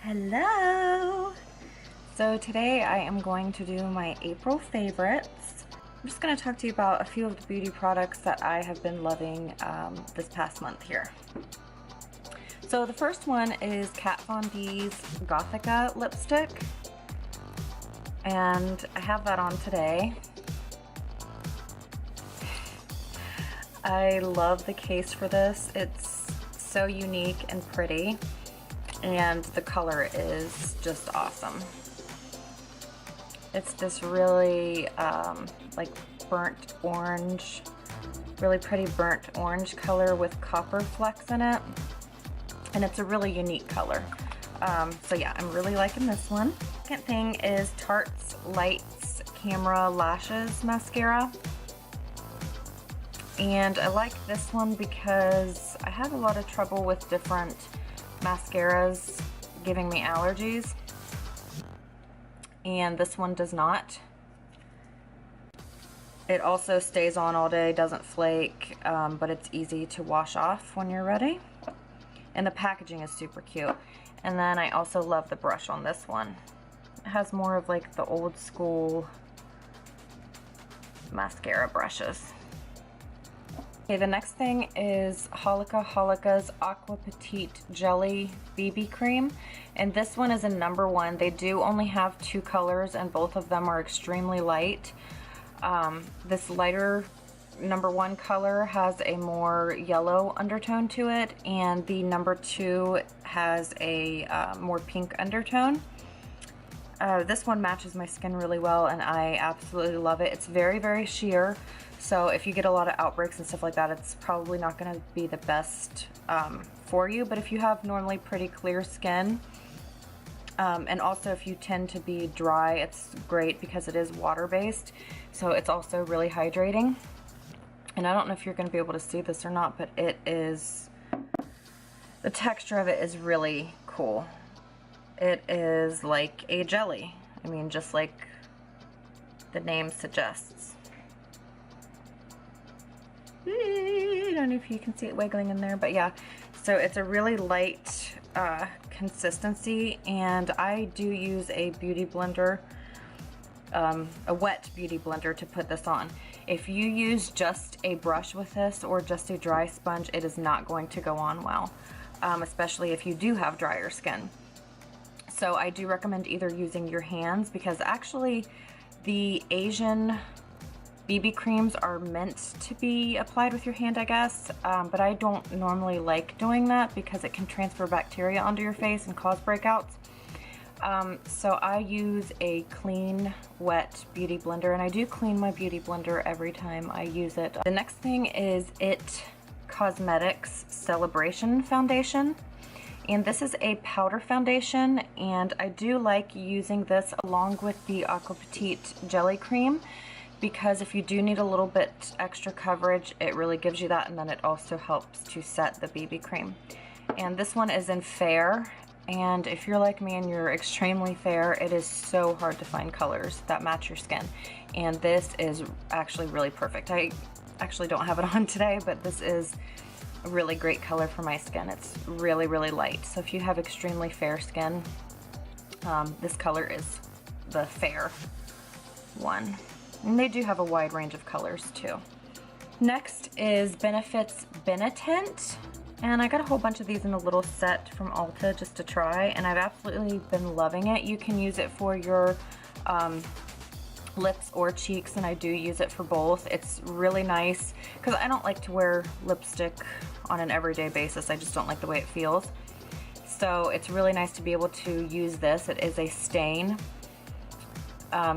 Hello! So today I am going to do my April favorites. I'm just going to talk to you about a few of the beauty products that I have been loving this past month here. So the first one is Kat Von D's Gothica lipstick, and I have that on today. I love the case for this. It's so unique and pretty, and the color is just awesome. It's this really like burnt orange, really pretty burnt orange color with copper flecks in it, and it's a really unique color. So yeah, I'm really liking this one. Second thing is Tarte's Lights Camera Lashes Mascara. And I like this one because I have a lot of trouble with different mascaras giving me allergies, and this one does not. It also stays on all day, doesn't flake, but it's easy to wash off when you're ready. And the packaging is super cute. And then I also love the brush on this one. It has more of like the old school mascara brushes. Okay, the next thing is Holika's Aqua Petite Jelly BB Cream, and this one is a #1. They do only have 2 colors, and both of them are extremely light. This lighter #1 color has a more yellow undertone to it, and the #2 has a more pink undertone. This one matches my skin really well, and I absolutely love it. It's very, very sheer. So if you get a lot of outbreaks and stuff like that, it's probably not going to be the best for you. But if you have normally pretty clear skin, and also if you tend to be dry, it's great because it is water-based. So it's also really hydrating. And I don't know if you're going to be able to see this or not, but it is, the texture of it is really cool. It is like a jelly. I mean, just like the name suggests. I don't know if you can see it wiggling in there, but yeah. So it's a really light consistency, and I do use a beauty blender, a wet beauty blender, to put this on. If you use just a brush with this or just a dry sponge, it is not going to go on well, especially if you do have drier skin. So I do recommend either using your hands, because actually the Asian BB creams are meant to be applied with your hand, I guess, but I don't normally like doing that because it can transfer bacteria onto your face and cause breakouts. So I use a clean, wet beauty blender, and I do clean my beauty blender every time I use it. The next thing is IT Cosmetics Celebration Foundation. And this is a powder foundation, and I do like using this along with the Aqua Petite Jelly Cream, because if you do need a little bit extra coverage, it really gives you that, and then it also helps to set the BB cream. And this one is in Fair, and if you're like me and you're extremely fair, it is so hard to find colors that match your skin. And this is actually really perfect. I actually don't have it on today, but this is a really great color for my skin. It's really, really light. So if you have extremely fair skin, this color is the fair one. And they do have a wide range of colors too. Next is Benefit's Benetint. And I got a whole bunch of these in a little set from Ulta just to try, and I've absolutely been loving it. You can use it for your lips or cheeks, and I do use it for both. It's really nice because I don't like to wear lipstick on an everyday basis. I just don't like the way it feels. So it's really nice to be able to use this. It is a stain.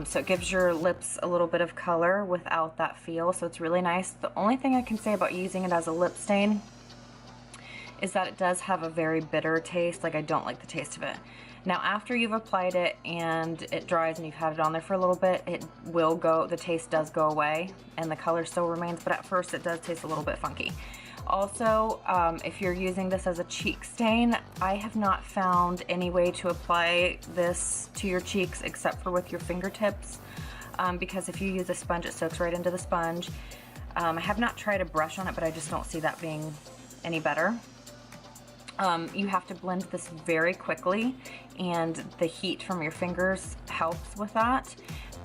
So it gives your lips a little bit of color without that feel, so it's really nice. The only thing I can say about using it as a lip stain is that it does have a very bitter taste. Like, I don't like the taste of it. Now after you've applied it and it dries and you've had it on there for a little bit, it will go, the taste does go away and the color still remains, but at first it does taste a little bit funky. Also, if you're using this as a cheek stain, I have not found any way to apply this to your cheeks except for with your fingertips, because if you use a sponge, it soaks right into the sponge. I have not tried a brush on it, but I just don't see that being any better. You have to blend this very quickly, and the heat from your fingers helps with that,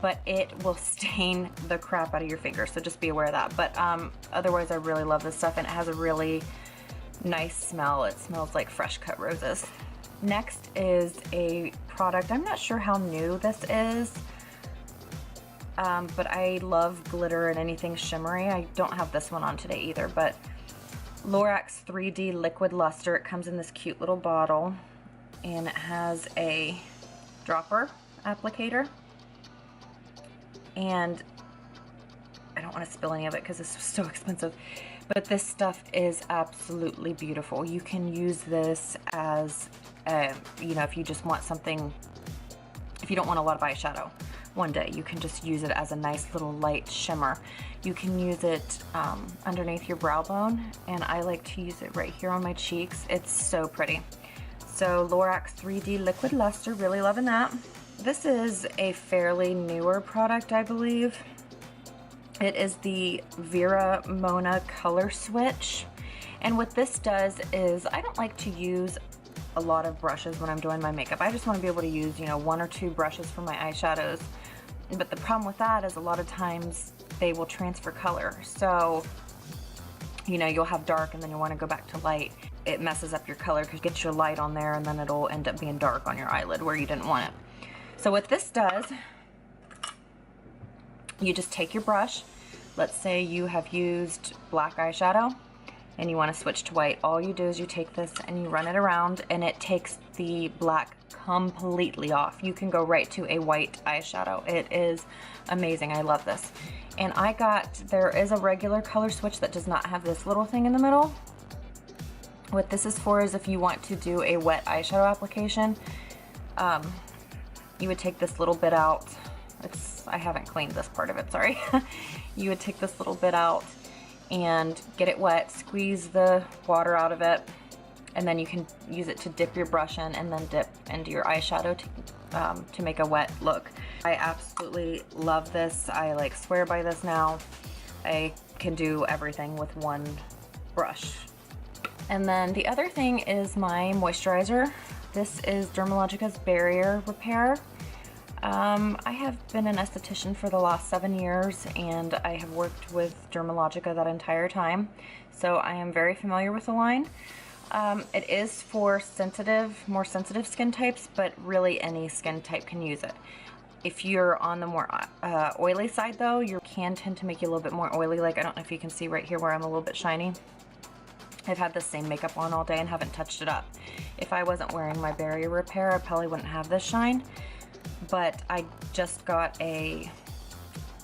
but it will stain the crap out of your fingers, so just be aware of that. But otherwise, I really love this stuff, and it has a really nice smell. It smells like fresh cut roses. Next is a product, I'm not sure how new this is, but I love glitter and anything shimmery. I don't have this one on today either, but Lorax 3D Liquid Luster. It comes in this cute little bottle, and it has a dropper applicator, and I don't want to spill any of it because this is so expensive, but this stuff is absolutely beautiful. You can use this as you know, if you just want something, if you don't want a lot of eyeshadow one day, you can just use it as a nice little light shimmer. You can use it underneath your brow bone, and I like to use it right here on my cheeks. It's so pretty. So Lorax 3D Liquid Luster, really loving that. This is a fairly newer product, I believe. It is the Vera Mona Colorswitch, and what this does is, I don't like to use a lot of brushes when I'm doing my makeup. I just want to be able to use, you know, 1 or 2 brushes for my eyeshadows. But the problem with that is a lot of times they will transfer color. So, you know, you'll have dark and then you want to go back to light. It messes up your color because you get your light on there and then it'll end up being dark on your eyelid where you didn't want it. So what this does, you just take your brush. Let's say you have used black eyeshadow and you want to switch to white. All you do is you take this and you run it around, and it takes the black completely off. You can go right to a white eyeshadow. It is amazing. I love this. And there is a regular color switch that does not have this little thing in the middle. What this is for is if you want to do a wet eyeshadow application, you would take this little bit out. I haven't cleaned this part of it, sorry. You would take this little bit out and get it wet, squeeze the water out of it, and then you can use it to dip your brush in and then dip into your eyeshadow to make a wet look. I absolutely love this. I like swear by this now. I can do everything with one brush. And then the other thing is my moisturizer. This is Dermalogica's Barrier Repair. I have been an esthetician for the last 7 years, and I have worked with Dermalogica that entire time, so I am very familiar with the line. It is for more sensitive skin types, but really any skin type can use it. If you're on the more oily side though, you can tend to make you a little bit more oily. Like, I don't know if you can see right here where I'm a little bit shiny. I've had the same makeup on all day and haven't touched it up. If I wasn't wearing my Barrier Repair, I probably wouldn't have this shine. But I just got a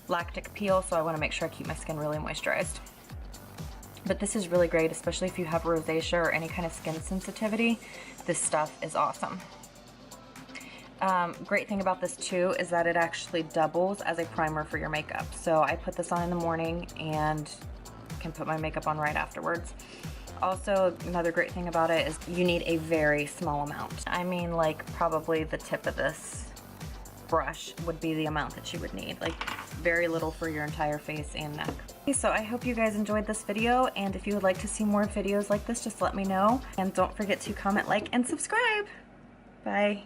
lactic peel, so I want to make sure I keep my skin really moisturized. But this is really great, especially if you have rosacea or any kind of skin sensitivity. This stuff is awesome. Great thing about this too is that it actually doubles as a primer for your makeup. So I put this on in the morning and can put my makeup on right afterwards. Also, another great thing about it is you need a very small amount. I mean, like, probably the tip of this brush would be the amount that you would need. Like, very little for your entire face and neck. Okay, so I hope you guys enjoyed this video, and if you would like to see more videos like this, just let me know. And don't forget to comment, like, and subscribe. Bye.